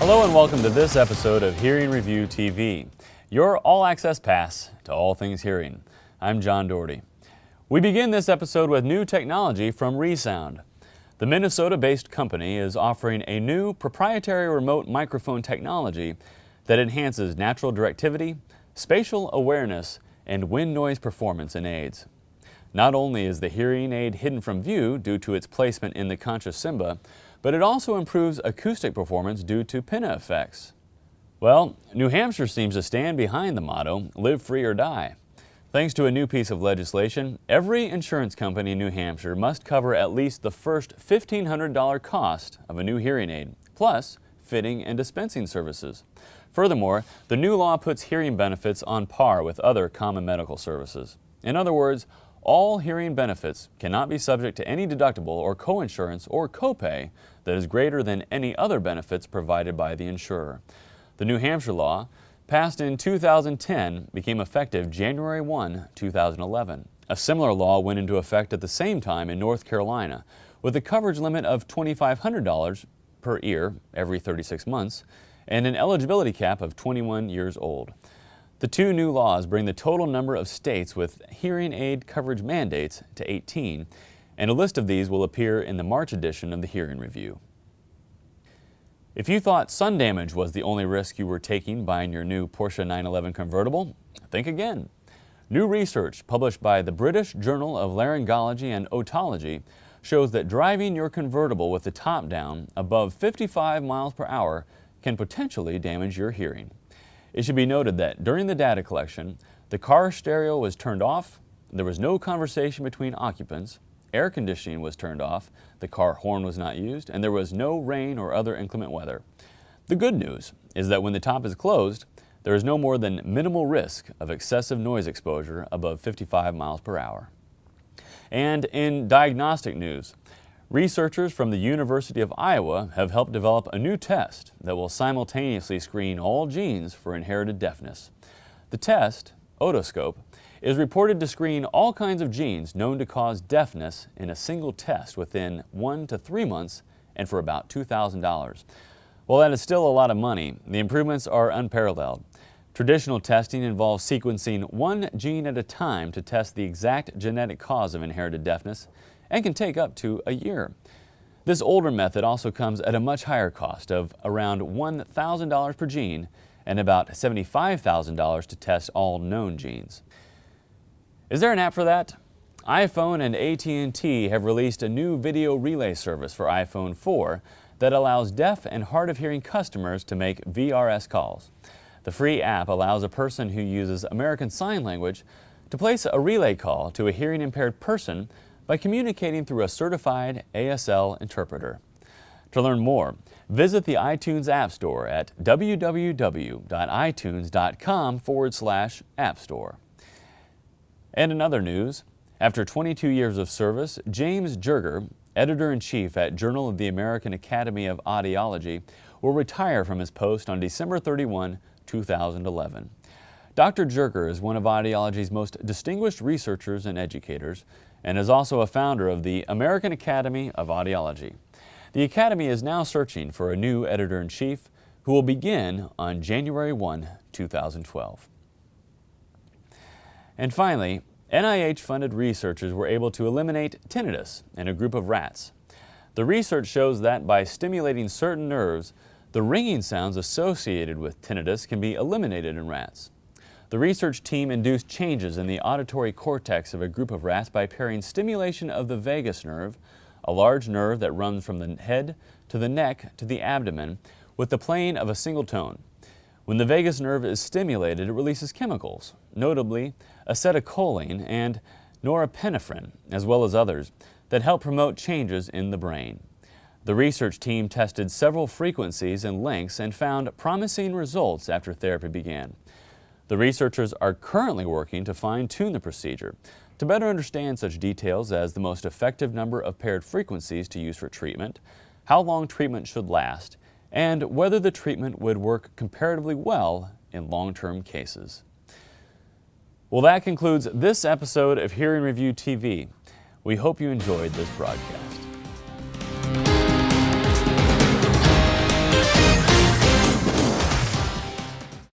Hello and welcome to this episode of Hearing Review TV, your all-access pass to all things hearing. I'm John Doherty. We begin this episode with new technology from ReSound. The Minnesota-based company is offering a new proprietary remote microphone technology that enhances natural directivity, spatial awareness, and wind noise performance in aids. Not only is the hearing aid hidden from view due to its placement in the concha cymba, but it also improves acoustic performance due to pinna effects. Well, New Hampshire seems to stand behind the motto, live free or die. Thanks to a new piece of legislation, every insurance company in New Hampshire must cover at least the first $1,500 cost of a new hearing aid, plus fitting and dispensing services. Furthermore, the new law puts hearing benefits on par with other common medical services. In other words, all hearing benefits cannot be subject to any deductible or coinsurance or copay that is greater than any other benefits provided by the insurer. The New Hampshire law, passed in 2010, became effective January 1, 2011. A similar law went into effect at the same time in North Carolina, with a coverage limit of $2,500 per ear every 36 months and an eligibility cap of 21 years old. The two new laws bring the total number of states with hearing aid coverage mandates to 18, and a list of these will appear in the March edition of the Hearing Review. If you thought sun damage was the only risk you were taking buying your new Porsche 911 convertible, think again. New research published by the British Journal of Laryngology and Otology shows that driving your convertible with the top down above 55 miles per hour can potentially damage your hearing. It should be noted that during the data collection, the car stereo was turned off, there was no conversation between occupants, air conditioning was turned off, the car horn was not used, and there was no rain or other inclement weather. The good news is that when the top is closed, there is no more than minimal risk of excessive noise exposure above 55 miles per hour. And in diagnostic news, researchers from the University of Iowa have helped develop a new test that will simultaneously screen all genes for inherited deafness. The test, otoscope, is reported to screen all kinds of genes known to cause deafness in a single test within 1 to 3 months and for about $2,000. While that is still a lot of money, the improvements are unparalleled. Traditional testing involves sequencing one gene at a time to test the exact genetic cause of inherited deafness, and can take up to a year. This older method also comes at a much higher cost of around $1,000 per gene and about $75,000 to test all known genes. Is there an app for that? iPhone and AT&T have released a new video relay service for iPhone 4 that allows deaf and hard of hearing customers to make VRS calls. The free app allows a person who uses American Sign Language to place a relay call to a hearing impaired person by communicating through a certified ASL interpreter. To learn more, visit the iTunes App Store at www.itunes.com/App Store. And in other news, after 22 years of service, James Jerger, editor-in-chief at Journal of the American Academy of Audiology, will retire from his post on December 31, 2011. Dr. Jerger is one of audiology's most distinguished researchers and educators, and is also a founder of the American Academy of Audiology. The Academy is now searching for a new editor-in-chief who will begin on January 1, 2012. And finally, NIH-funded researchers were able to eliminate tinnitus in a group of rats. The research shows that by stimulating certain nerves, the ringing sounds associated with tinnitus can be eliminated in rats. The research team induced changes in the auditory cortex of a group of rats by pairing stimulation of the vagus nerve, a large nerve that runs from the head to the neck to the abdomen, with the playing of a single tone. When the vagus nerve is stimulated, it releases chemicals, notably acetylcholine and norepinephrine, as well as others, that help promote changes in the brain. The research team tested several frequencies and lengths and found promising results after therapy began. The researchers are currently working to fine-tune the procedure to better understand such details as the most effective number of paired frequencies to use for treatment, how long treatment should last, and whether the treatment would work comparatively well in long-term cases. Well, that concludes this episode of Hearing Review TV. We hope you enjoyed this broadcast.